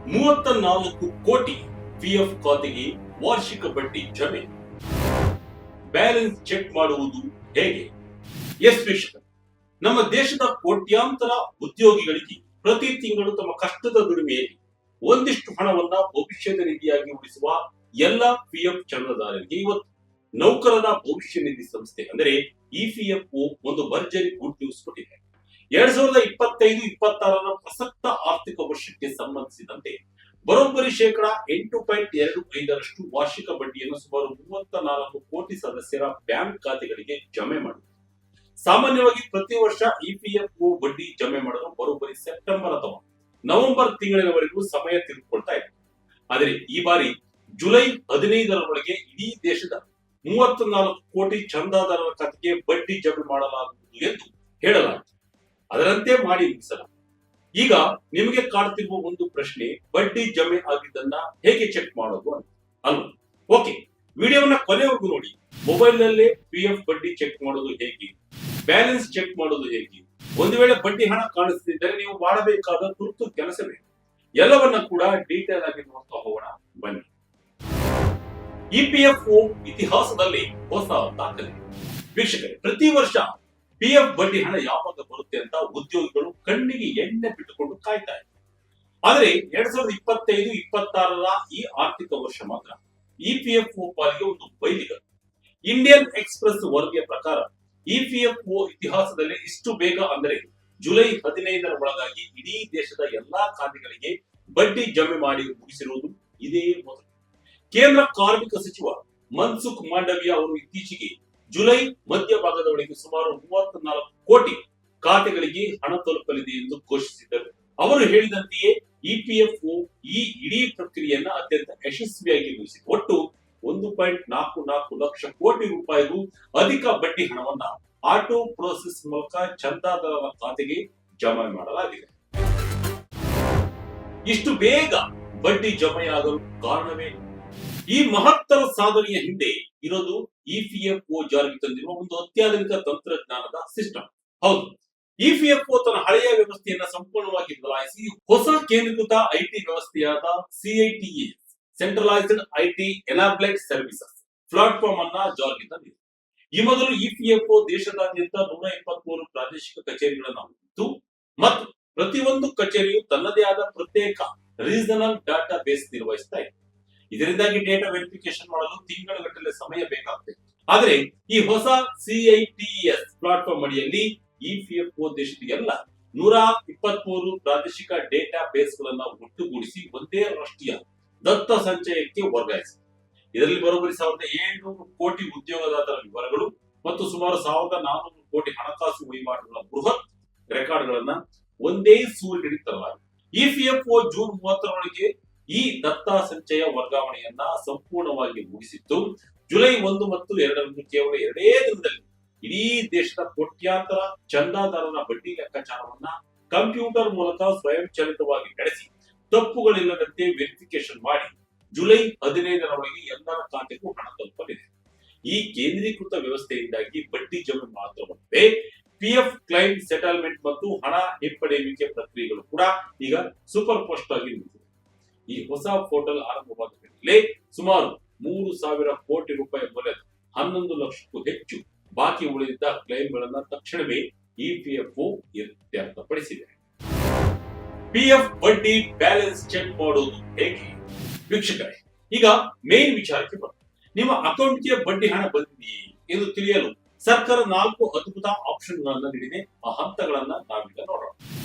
34 ಕೋಟಿ ಪಿಎಫ್ ಖಾತೆಗೆ ವಾರ್ಷಿಕ ಬಡ್ಡಿ ಜಮೆ. ಬ್ಯಾಲೆನ್ಸ್ ಚೆಕ್ ಮಾಡುವುದು ಹೇಗೆ? ಎಸ್ ವೀಕ್ಷಕ, ನಮ್ಮ ದೇಶದ ಕೋಟ್ಯಾಂತರ ಉದ್ಯೋಗಿಗಳಿಗೆ ಪ್ರತಿ ತಿಂಗಳು ತಮ್ಮ ಕಷ್ಟದ ದುಡಿಮೆಯಲ್ಲಿ ಒಂದಿಷ್ಟು ಹಣವನ್ನ ಭವಿಷ್ಯದ ನಿಧಿಯಾಗಿ ಉಳಿಸುವ ಎಲ್ಲ ಪಿಎಫ್ ಚಂದಾದಾರರಿಗೆ ಇವತ್ತು ನೌಕರರ ಭವಿಷ್ಯ ನಿಧಿ ಸಂಸ್ಥೆ ಅಂದರೆ ಇಪಿಎಫ್ಒ ಒಂದು ಭರ್ಜರಿ ಗುಡ್ ನ್ಯೂಸ್ ಕೊಟ್ಟಿದೆ. 2025-26 ಪ್ರಸಕ್ತ ಆರ್ಥಿಕ ವರ್ಷಕ್ಕೆ ಸಂಬಂಧಿಸಿದಂತೆ ಬರೋಬ್ಬರಿ ಶೇಕಡ 8.25% ವಾರ್ಷಿಕ ಬಡ್ಡಿಯನ್ನು ಸುಮಾರು 34 ಕೋಟಿ ಸದಸ್ಯರ ಬ್ಯಾಂಕ್ ಖಾತೆಗಳಿಗೆ ಜಮೆ ಮಾಡಿದೆ. ಸಾಮಾನ್ಯವಾಗಿ ಪ್ರತಿ ವರ್ಷ ಇಪಿಎಫ್ಒ ಬಡ್ಡಿ ಜಮೆ ಮಾಡಲು ಬರೋಬ್ಬರಿ ಸೆಪ್ಟೆಂಬರ್ ಅಥವಾ ನವೆಂಬರ್ ತಿಂಗಳಿನವರೆಗೂ ಸಮಯ ತೆಗೆದುಕೊಳ್ತಾ ಇದೆ. ಆದರೆ ಈ ಬಾರಿ ಜುಲೈ 15ರೊಳಗೆ ಇಡೀ ದೇಶದ 34 ಕೋಟಿ ಚಂದಾದಾರರ ಖಾತೆಗೆ ಬಡ್ಡಿ ಜಮೆ ಮಾಡಲಾಗುವುದು ಎಂದು ಹೇಳಲಾಗಿದೆ. ಅದರಂತೆ ಮಾಡಿ ಮುಗಿಸಲಾಗಿದೆ. ಈಗ ನಿಮಗೆ ಕಾಡ್ತಿರುವ ಒಂದು ಪ್ರಶ್ನೆ, ಬಡ್ಡಿ ಜಮೆ ಆಗಿದ್ದನ್ನ ಹೇಗೆ ಚೆಕ್ ಮಾಡೋದು ಅಂತ ಅಲ್ವಾ? ಓಕೆ, ವಿಡಿಯೋವನ್ನ ಕೊನೆವರೆಗೂ ನೋಡಿ. ಮೊಬೈಲ್ ನಲ್ಲೇ ಪಿಎಫ್ ಬಡ್ಡಿ ಚೆಕ್ ಮಾಡೋದು ಹೇಗೆ, ಬ್ಯಾಲೆನ್ಸ್ ಚೆಕ್ ಮಾಡೋದು ಹೇಗೆ, ಒಂದು ವೇಳೆ ಬಡ್ಡಿ ಹಣ ಕಾಣಿಸ್ತಿದ್ದರೆ ನೀವು ಮಾಡಬೇಕಾದ ತುರ್ತು ಕೆಲಸವೇ, ಎಲ್ಲವನ್ನ ಕೂಡ ಡೀಟೇಲ್ ಆಗಿ ನೋಡ್ತಾ ಹೋಗೋಣ ಬನ್ನಿ. ಇಪಿಎಫ್ಒ ಇತಿಹಾಸದಲ್ಲಿ ಹೊಸ ದಾಖಲೆ. ವೀಕ್ಷಕರೇ, ಪ್ರತಿ ವರ್ಷ ಪಿಎಫ್ ಬಡ್ಡಿ ಹಣ ಯಾವಾಗ ಬರುತ್ತೆ ಅಂತ ಉದ್ಯೋಗಿಗಳು ಕಣ್ಣಿಗೆ ಎಣ್ಣೆ ಬಿಟ್ಟುಕೊಂಡು ಕಾಯ್ತಾ ಇದ್ದಾರೆ. ಆದರೆ 2025-26 ಈ ಆರ್ಥಿಕ ವರ್ಷ ಮಾತ್ರ ಇಪಿಎಫ್ಒ ಪಾಲಿಗೆ ಒಂದು ಬೈಲಿಗ. ಇಂಡಿಯನ್ ಎಕ್ಸ್‌ಪ್ರೆಸ್ ವರದಿಯ ಪ್ರಕಾರ ಇಪಿಎಫ್ಒ ಇತಿಹಾಸದಲ್ಲಿ ಇಷ್ಟು ಬೇಗ ಅಂದರೆ ಜುಲೈ 15ರ ಒಳಗಾಗಿ ಇಡೀ ದೇಶದ ಎಲ್ಲಾ ಖಾತೆಗಳಿಗೆ ಬಡ್ಡಿ ಜಮೆ ಮಾಡಿ ಮುಗಿಸಿರುವುದು ಇದೇ ಮೊದಲು. ಕೇಂದ್ರ ಕಾರ್ಮಿಕ ಸಚಿವ ಮನ್ಸುಖ್ ಮಾಂಡವಿಯಾ ಅವರು ಇತ್ತೀಚೆಗೆ ಜುಲೈ ಮಧ್ಯಭಾಗದವರೆಗೆ ಸುಮಾರು 34 ಕೋಟಿ ಖಾತೆಗಳಿಗೆ ಹಣ ತಲುಪಲಿದೆ ಎಂದು ಘೋಷಿಸಿದ್ದರು. ಅವರು ಹೇಳಿದಂತೆಯೇ ಇಪಿಎಫ್ಒ ಈ ಇಡೀ ಪ್ರಕ್ರಿಯೆಯನ್ನ ಅತ್ಯಂತ ಯಶಸ್ವಿಯಾಗಿ ಮುಗಿಸಿದೆ. ಒಟ್ಟು 1.44 ಲಕ್ಷ ಕೋಟಿ ರೂಪಾಯಿಗೂ ಅಧಿಕ ಬಡ್ಡಿ ಹಣವನ್ನ ಆಟೋ ಪ್ರೋಸೆಸ್ ಮೂಲಕ ಚಂದಾದಾರರ ಖಾತೆಗೆ ಜಮೆ ಮಾಡಲಾಗಿದೆ. ಇಷ್ಟು ಬೇಗ ಬಡ್ಡಿ ಜಮೆಯಾಗಲು ಕಾರಣವೇ? ಈ ಮಹತ್ತರ ಸಾಧನೆಯ ಹಿಂದೆ ಇರೋದು ಇಪಿಎಫ್ಒ ಜಾರಿಗೆ ತಂದಿರುವ ಒಂದು ಅತ್ಯಾಧುನಿಕ ತಂತ್ರಜ್ಞಾನದ ಸಿಸ್ಟಮ್. ಹೌದು, ಇಪಿಎಫ್ಒ ತನ್ನ ಹಳೆಯ ವ್ಯವಸ್ಥೆಯನ್ನ ಸಂಪೂರ್ಣವಾಗಿ ಬದಲಾಯಿಸಿ ಹೊಸ ಕೇಂದ್ರೀಕೃತ ಐಟಿ ವ್ಯವಸ್ಥೆಯಾದ CITS centralised IT enabled services platform ಅನ್ನ ಜಾರಿಗೆ ತಂದಿದೆ. ಈ ಮೊದಲು ಇಪಿಎಫ್ಒ ದೇಶದಾದ್ಯಂತ 123 ಪ್ರಾದೇಶಿಕ ಕಚೇರಿಗಳನ್ನು ಹೊಂದಿತ್ತು ಮತ್ತು ಪ್ರತಿಯೊಂದು ಕಚೇರಿಯು ತನ್ನದೇ ಆದ ಪ್ರತ್ಯೇಕ ರೀಜನಲ್ ಡಾಟಾ ಬೇಸ್ ನಿರ್ವಹಿಸ್ತಾ ಇದೆ. ಇದರಿಂದಾಗಿ ಡೇಟಾ ವೆರಿಫಿಕೇಶನ್ ಮಾಡಲು ತಿಂಗಳುಗಟ್ಟಲೆ ಸಮಯ ಬೇಕಾಗುತ್ತೆ. ಆದರೆ ಈ ಹೊಸ ಸಿಐಟಿಎಸ್ ಪ್ಲಾಟ್ಫಾರ್ಮ್ ಅಡಿಯಲ್ಲಿ ಇಪಿಎಫ್ಒ ದೇಶದ ಎಲ್ಲ 123 ಪ್ರಾದೇಶಿಕ ಡೇಟಾ ಬೇಸ್ ಗಳನ್ನ ಒಟ್ಟುಗೂಡಿಸಿ ಒಂದೇ ರಾಷ್ಟ್ರೀಯ ದತ್ತ ಸಂಚಯಕ್ಕೆ ವರ್ಗಾಯಿಸಿದೆ. ಇದರಲ್ಲಿ ಬರೋಬ್ಬರಿ 1700 ಕೋಟಿ ಉದ್ಯೋಗದಾತರ ವಿವರಗಳು ಮತ್ತು ಸುಮಾರು 1400 ಕೋಟಿ ಹಣಕಾಸು ವಹಿವಾಟುಗಳ ಬೃಹತ್ ರೆಕಾರ್ಡ್ ಗಳನ್ನ ಒಂದೇ ಸೂರಿನಡಿ ತರಲಾಗಿದೆ. ಇಪಿಎಫ್ಒ ಜೂನ್ 30ರೊಳಗೆ ಈ ದತ್ತ ಸಂಚಯ ವರ್ಗಾವಣೆಯನ್ನ ಸಂಪೂರ್ಣವಾಗಿ ಮುಗಿಸಿದ್ದು ಜುಲೈ 1 ಮತ್ತು 2ರಂದು ಕೇವಲ 2 ದಿನದಲ್ಲಿ ಇಡೀ ದೇಶದ ಕೋಟ್ಯಾಂತರ ಚಂದಾದಾರರ ಬಡ್ಡಿ ಲೆಕ್ಕಾಚಾರವನ್ನ ಕಂಪ್ಯೂಟರ್ ಮೂಲಕ ಸ್ವಯಂಚಾಲಿತವಾಗಿ ನಡೆಸಿ ತಪ್ಪುಗಳಿಲ್ಲದಂತೆ ವೆರಿಫಿಕೇಶನ್ ಮಾಡಿ ಜುಲೈ 15ರೊಳಗೆ ಎಲ್ಲರ ಖಾತೆಗೂ ಹಣ ತಲುಪಲಿದೆ. ಈ ಕೇಂದ್ರೀಕೃತ ವ್ಯವಸ್ಥೆಯಿಂದಾಗಿ ಬಡ್ಡಿ ಜಮೆ ಮಾತ್ರವಲ್ಲದೆ ಪಿಎಫ್ ಕ್ಲೈಮ್ ಸೆಟಲ್ಮೆಂಟ್ ಮತ್ತು ಹಣ ಹಿಂಪಡೆಯುವಿಕೆ ಪ್ರಕ್ರಿಯೆಗಳು ಕೂಡ ಈಗ ಸೂಪರ್ ಫಾಸ್ಟ್ ಆಗಿ ನಡೆಯುತ್ತಿದೆ. ಈ ಹೊಸ ಪೋರ್ಟಲ್ ಆರಂಭವಾದ ಮೇಲೆ ಸುಮಾರು 3,000 ಕೋಟಿ ರೂಪಾಯಿ ಮೌಲ್ಯದ 11 ಲಕ್ಷಕ್ಕೂ ಹೆಚ್ಚು ಬಾಕಿ ಉಳಿದಿದ್ದ ಕ್ಲೈಮ್ಗಳನ್ನ ತಕ್ಷಣವೇ ಇಪಿಎಫ್ಒ ಇತ್ಯರ್ಥಪಡಿಸಿದೆ. ಪಿಎಫ್ ಬಡ್ಡಿ ಬ್ಯಾಲೆನ್ಸ್ ಚೆಕ್ ಮಾಡೋದು ಹೇಗೆ? ವೀಕ್ಷಕರೇ, ಈಗ ಮೇನ್ ವಿಚಾರಕ್ಕೆ ಬರೋಣ. ನಿಮ್ಮ ಅಕೌಂಟ್ಗೆ ಬಡ್ಡಿ ಹಣ ಬಂದಿದೆಯೇ ಎಂದು ತಿಳಿಯಲು ಸರ್ಕಾರ 4 ಅದ್ಭುತ ಆಪ್ಷನ್ ಗಳನ್ನ ನೀಡಿದೆ. ಆ ಹಂತಗಳನ್ನ ನಾವೀಗ ನೋಡೋಣ.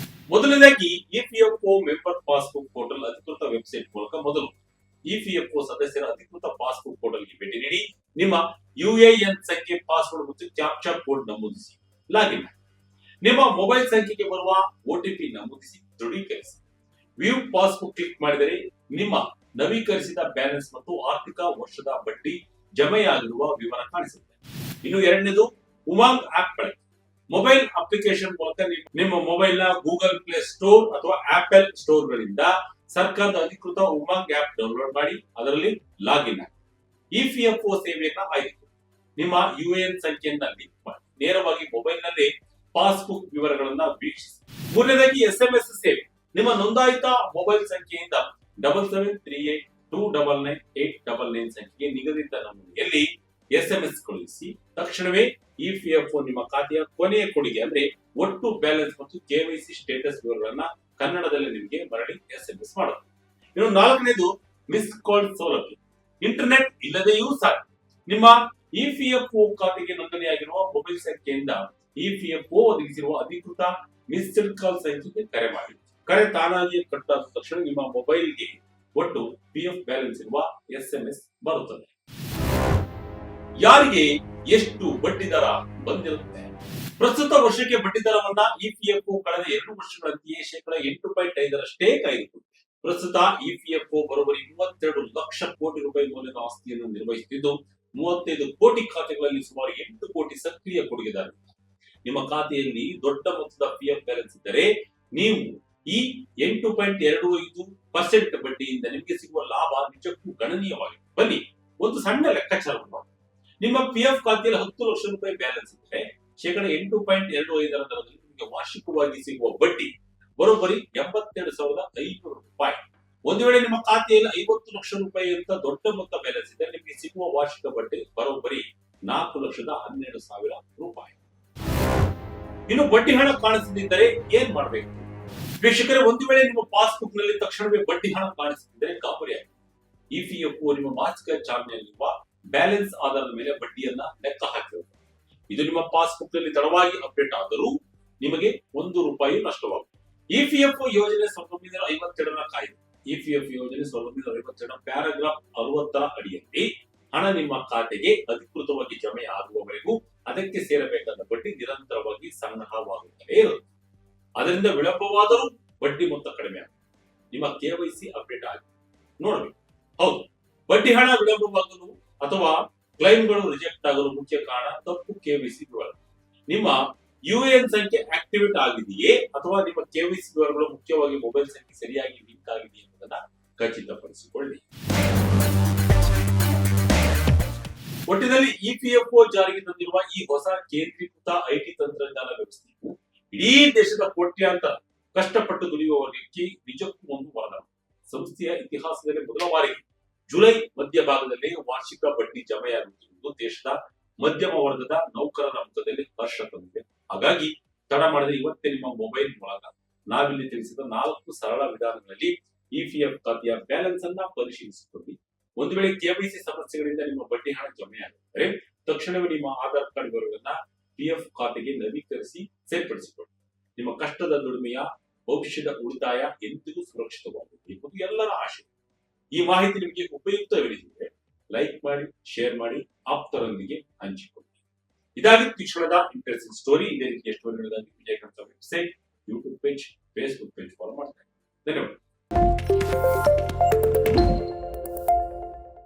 ಮೊದಲನೇದಾಗಿ ಇಪಿಎಫ್ಒ ಮೆಂಬರ್ ಪಾಸ್ಬುಕ್ ಪೋರ್ಟಲ್ ಅಧಿಕೃತ ವೆಬ್ಸೈಟ್ ಮೂಲಕ ಮೊದಲು ಇಪಿಎಫ್ಒ ಸದಸ್ಯರ ಅಧಿಕೃತ ಪಾಸ್ಬುಕ್ ಪೋರ್ಟಲ್ಗೆ ಭೇಟಿ ನೀಡಿ ನಿಮ್ಮ ಯುಎಎನ್ ಸಂಖ್ಯೆ, ಪಾಸ್ವರ್ಡ್ ಮತ್ತು ಕ್ಯಾಪ್ಚಾ ಕೋಡ್ ನಮೂದಿಸಿ ಲಾಗಿನ್ ಮಾಡಿ. ನಿಮ್ಮ ಮೊಬೈಲ್ ಸಂಖ್ಯೆಗೆ ಬರುವ ಒಟಿಪಿ ನಮೂದಿಸಿ ದೃಢೀಕರಿಸಿ. ವ್ಯೂ ಪಾಸ್ಬುಕ್ ಕ್ಲಿಕ್ ಮಾಡಿದರೆ ನಿಮ್ಮ ನವೀಕರಿಸಿದ ಬ್ಯಾಲೆನ್ಸ್ ಮತ್ತು ಆರ್ಥಿಕ ವರ್ಷದ ಬಡ್ಡಿ ಜಮೆಯಾಗಿರುವ ವಿವರ ಕಾಣಿಸುತ್ತೆ. ಇನ್ನು ಎರಡನೇದು ಉಮಾಂಗ್ ಆಪ್ ಬಳಕೆ. ಮೊಬೈಲ್ ಅಪ್ಲಿಕೇಶನ್ ಮೂಲಕ ನಿಮ್ಮ ಮೊಬೈಲ್ ನ ಗೂಗಲ್ ಪ್ಲೇ ಸ್ಟೋರ್ ಅಥವಾ ಆಪಲ್ ಸ್ಟೋರ್ ಗಳಿಂದ ಸರ್ಕಾರದ ಅಧಿಕೃತ ಉಮಾಂಗ್ ಆಪ್ ಡೌನ್ಲೋಡ್ ಮಾಡಿ ಅದರಲ್ಲಿ ಲಾಗಿನ್ ಆಗಿ ಇಪಿಎಫ್ಒ ಸೇವೆಯನ್ನ ಆಯ್ಕೆ ನಿಮ್ಮ ಯುಎಎನ್ ಸಂಖ್ಯೆಯನ್ನ ಲಿಂಕ್ ಮಾಡಿ ನೇರವಾಗಿ ಮೊಬೈಲ್ ನಲ್ಲಿ ಪಾಸ್ಬುಕ್ ವಿವರಗಳನ್ನ ವೀಕ್ಷಿಸಿ. ಮೂರನೇದಾಗಿ ಎಸ್ಎಂಎಸ್ ಸೇವೆ. ನಿಮ್ಮ ನೋಂದಾಯಿತ ಮೊಬೈಲ್ ಸಂಖ್ಯೆಯಿಂದ 7738299899 ಸಂಖ್ಯೆಗೆ ನಿಗದಿತ ನಮೂನೆಯಲ್ಲಿ SMS ಕಳುಹಿಸಿ ತಕ್ಷಣವೇ EPFO ನಿಮ್ಮ ಖಾತೆಯ ಕೊನೆಯ ಕೊಡುಗೆ ಅಂದ್ರೆ ಒಟ್ಟು ಬ್ಯಾಲೆನ್ಸ್ ಮತ್ತು KYC ಸ್ಟೇಟಸ್ ವಿವರಗಳನ್ನ ಕನ್ನಡದಲ್ಲಿ ನಿಮಗೆ ಮರಳಿ SMS ಮಾಡುತ್ತೆ. ಇನ್ನು ನಾಲ್ಕನೇದು ಮಿಸ್ ಕಾಲ್ ಸೌಲಭ್ಯ. ಇಂಟರ್ನೆಟ್ ಇಲ್ಲದೆಯೂ ಸಾಕು ನಿಮ್ಮ EPFO ಖಾತೆಗೆ ನೋಂದಣಿಯಾಗಿರುವ ಮೊಬೈಲ್ ಸಂಖ್ಯೆಯಿಂದ EPFO ಒದಗಿಸಿರುವ ಅಧಿಕೃತ ಮಿಸ್ಡ್ ಕಾಲ್ ಸಂಖ್ಯೆಗೆ ಕರೆ ಮಾಡಿ. ಕರೆ ತಾನಾಗಿಯೇ ಕಟ್ ಆದ ತಕ್ಷಣ ನಿಮ್ಮ ಮೊಬೈಲ್ಗೆ ಒಟ್ಟು PF ಬ್ಯಾಲೆನ್ಸ್ ಇರುವ SMS ಬರುತ್ತದೆ. ಯಾರಿಗೆ ಎಷ್ಟು ಬಡ್ಡಿ ದರ ಬಂದಿರುತ್ತೆ? ಪ್ರಸ್ತುತ ವರ್ಷಕ್ಕೆ ಬಡ್ಡಿ ದರವನ್ನ EPFO ಕಳೆದ 2 ವರ್ಷಗಳಂತೆಯೇ 8.5% ಕಾಯ್ದುಕೊಂಡಿದೆ. ಪ್ರಸ್ತುತ EPFO ಬರೋಬ್ಬರಿ 32 ಲಕ್ಷ ಕೋಟಿ ರೂಪಾಯಿ ಮೌಲ್ಯದ ಆಸ್ತಿಯನ್ನು ನಿರ್ವಹಿಸುತ್ತಿದ್ದು 35 ಕೋಟಿ ಖಾತೆಗಳಲ್ಲಿ ಸುಮಾರು 8 ಕೋಟಿ ಸಕ್ರಿಯ ಕೊಡುಗೆದಾರರು. ನಿಮ್ಮ ಖಾತೆಯಲ್ಲಿ ದೊಡ್ಡ ಮೊತ್ತದ PF ಬ್ಯಾಲೆನ್ಸ್ ಇದ್ದರೆ ನೀವು ಈ 8.25% ಬಡ್ಡಿಯಿಂದ ನಿಮಗೆ ಸಿಗುವ ಲಾಭ ನಿಜಕ್ಕೂ ಗಣನೀಯವಾಗಿದೆ. ಬನ್ನಿ ಒಂದು ಸಣ್ಣ ಲೆಕ್ಕಾಚಾರವನ್ನು ಮಾಡಿ. ನಿಮ್ಮ PF ಖಾತೆಯಲ್ಲಿ 10 ಲಕ್ಷ ರೂಪಾಯಿ ಬ್ಯಾಲೆನ್ಸ್ ಇದ್ದರೆ 8.25% ದರದಲ್ಲಿ ನಿಮಗೆ ವಾರ್ಷಿಕವಾಗಿ ಸಿಗುವ ಬಡ್ಡಿ ಬರೋಬ್ಬರಿ 82,500 ರೂಪಾಯಿ. ಒಂದು ವೇಳೆ ನಿಮ್ಮ ಖಾತೆಯಲ್ಲಿ 50 ಲಕ್ಷ ರೂಪಾಯಿ ಅಂತ ದೊಡ್ಡ ಮೊತ್ತ ಬ್ಯಾಲೆನ್ಸ್ ಇದ್ದರೆ ನಿಮಗೆ ಸಿಗುವ ವಾರ್ಷಿಕ ಬಡ್ಡಿ ಬರೋಬ್ಬರಿ 4,12,000 ರೂಪಾಯಿ. ಇನ್ನು ಬಡ್ಡಿ ಹಣ ಕಾಣಿಸದಿದ್ದರೆ ಏನ್ ಮಾಡಬೇಕು? ವೀಕ್ಷಕರೇ, ಒಂದು ವೇಳೆ ನಿಮ್ಮ ಪಾಸ್ಬುಕ್ ನಲ್ಲಿ ತಕ್ಷಣವೇ ಬಡ್ಡಿ ಹಣ ಕಾಣಿಸುತ್ತಿದ್ದರೆ ಗಾಬರಿಯಾಗಿ EPFO ನಿಮ್ಮ ಮಾಸಿಕ ಚಾಲನೆಯಲ್ಲಿರುವ ಬ್ಯಾಲೆನ್ಸ್ ಆಧಾರದ ಮೇಲೆ ಬಡ್ಡಿಯನ್ನ ಲೆಕ್ಕ ಹಾಕಿರುತ್ತೆ. ಇದು ನಿಮ್ಮ ಪಾಸ್ಬುಕ್ ನಲ್ಲಿ ತಡವಾಗಿ ಅಪ್ಡೇಟ್ ಆದರೂ ನಿಮಗೆ 1 ರೂಪಾಯಿ ನಷ್ಟವಾಗುತ್ತದೆ. EPFO ಯೋಜನೆ 1952ರ ಕಾಯ್ದೆ. EPFO ಯೋಜನೆ 1952ರ ಪ್ಯಾರಾಗ್ರಾಫ್ 60ರ ಅಡಿಯಲ್ಲಿ ಹಣ ನಿಮ್ಮ ಖಾತೆಗೆ ಅಧಿಕೃತವಾಗಿ ಜಮೆ ಆಗುವವರೆಗೂ ಅದಕ್ಕೆ ಸೇರಬೇಕಾದ ಬಡ್ಡಿ ನಿರಂತರವಾಗಿ ಸಂಗ್ರಹವಾಗುತ್ತಲೇ ಇರುತ್ತೆ. ಅದರಿಂದ ವಿಳಂಬವಾದರೂ ಬಡ್ಡಿ ಮೊತ್ತ ಕಡಿಮೆ ಆಗುತ್ತೆ. ನಿಮ್ಮ KYC ಅಪ್ಡೇಟ್ ಆಗಿ ನೋಡಬೇಕು. ಹೌದು, ಬಡ್ಡಿ ಹಣ ವಿಳಂಬವಾಗಲು ಅಥವಾ ಕ್ಲೈಮ್ಗಳು ರಿಜೆಕ್ಟ್ ಆಗಲು ಮುಖ್ಯ ಕಾರಣ ತಪ್ಪು KYC ವಿವರ. ನಿಮ್ಮ UAN ಸಂಖ್ಯೆ ಆಕ್ಟಿವೇಟ್ ಆಗಿದೆಯೇ ಅಥವಾ ನಿಮ್ಮ KYC ವಿವರಗಳು ಮುಖ್ಯವಾಗಿ ಮೊಬೈಲ್ ಸಂಖ್ಯೆ ಸರಿಯಾಗಿ ಲಿಂಕ್ ಆಗಿದೆಯೇ ಎಂಬುದನ್ನ ಖಚಿತಪಡಿಸಿಕೊಳ್ಳಿ. ಒಟ್ಟಿನಲ್ಲಿ EPFO ಜಾರಿಗೆ ತಂದಿರುವ ಈ ಹೊಸ ಕೇಂದ್ರೀಕೃತ IT ತಂತ್ರಜ್ಞಾನ ವ್ಯವಸ್ಥೆಯು ಇಡೀ ದೇಶದ ಕೋಟ್ಯಾಂತರ ಕಷ್ಟಪಟ್ಟು ದುಡಿಯುವ ವರ್ಗಕ್ಕೆ ನಿಜಕ್ಕೂ ಒಂದು ವರದಾನ. ಸಂಸ್ಥೆಯ ಇತಿಹಾಸದಲ್ಲಿ ಮೊದಲ ಬಾರಿಗೆ ಜುಲೈ ಮಧ್ಯಭಾಗದಲ್ಲಿ ವಾರ್ಷಿಕ ಬಡ್ಡಿ ಜಮೆಯಾಗುತ್ತಿರುವುದು ದೇಶದ ಮಧ್ಯಮ ವರ್ಗದ ನೌಕರರ ಮುಖದಲ್ಲಿ ಹರ್ಷ ತಂದಿದೆ. ಹಾಗಾಗಿ ತಡ ಮಾಡದೆ ಇವತ್ತೇ ನಿಮ್ಮ ಮೊಬೈಲ್ ಮೂಲಕ ನಾವಿಲ್ಲಿ ತಿಳಿಸಿದ 4 ಸರಳ ವಿಧಾನಗಳಲ್ಲಿ EPF ಖಾತೆಯ ಬ್ಯಾಲೆನ್ಸ್ ಅನ್ನ ಪರಿಶೀಲಿಸಿಕೊಳ್ಳಿ. ಒಂದು ವೇಳೆ KYC ಸಮಸ್ಯೆಗಳಿಂದ ನಿಮ್ಮ ಬಡ್ಡಿ ಹಣ ಜಮೆಯಾಗಿದ್ದರೆ ತಕ್ಷಣವೇ ನಿಮ್ಮ ಆಧಾರ್ ಕಾರ್ಡ್ ವಿವರಗಳನ್ನ PF ಖಾತೆಗೆ ನವೀಕರಿಸಿ ಸೇರ್ಪಡಿಸಿಕೊಳ್ಳಿ. ನಿಮ್ಮ ಕಷ್ಟದ ದುಡಿಮೆಯ ಭವಿಷ್ಯದ ಉಳಿತಾಯ ಎಂದಿಗೂ ಸುರಕ್ಷಿತವಾಗಬೇಕು ಇದು ಎಲ್ಲರ ಆಶೆ. ಈ ಮಾಹಿತಿ ನಿಮಗೆ ಉಪಯುಕ್ತವೆನಿಸಿದರೆ ಲೈಕ್ ಮಾಡಿ, ಶೇರ್ ಮಾಡಿ, ಆಪ್ತರೊಂದಿಗೆ ಹಂಚಿಕೊಳ್ಳಿ. ಇದಾಗಿತ್ತು ಈ ಕ್ಷಣದ ಇಂಟ್ರೆಸ್ಟಿಂಗ್ ಸ್ಟೋರಿ. ಇದೇ ರೀತಿಯ ಸ್ಟೋರಿಗಳಿಗಾಗಿ Vijayakanth website, YouTube page, Facebook page follow ಮಾಡಿ.